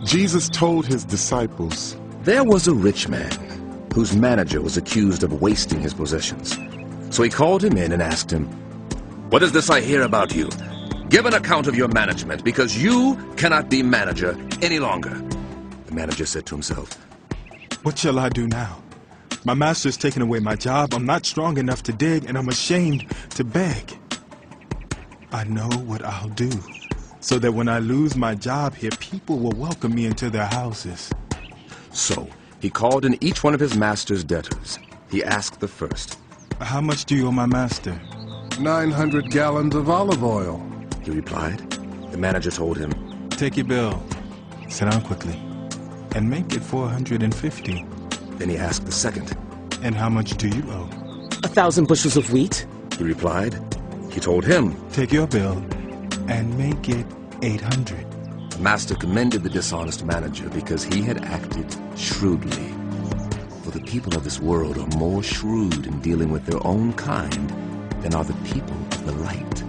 Jesus told his disciples, There was a rich man whose manager was accused of wasting his possessions. So he called him in and asked him, What is this I hear about you? Give an account of your management, because you cannot be manager any longer. The manager said to himself, What shall I do now? My master's taken away my job. I'm not strong enough to dig, and I'm ashamed to beg. I know what I'll do, so that when I lose my job here, people will welcome me into their houses. So he called in each one of his master's debtors. He asked the first, How much do you owe my master? 900 gallons of olive oil. He replied. The manager told him, Take your bill, sit down quickly, and make it 450. Then he asked the second, And how much do you owe? 1,000 bushels of wheat. He replied. He told him, Take your bill and make it 800. The master commended the dishonest manager because he had acted shrewdly. For the people of this world are more shrewd in dealing with their own kind than are the people of the light.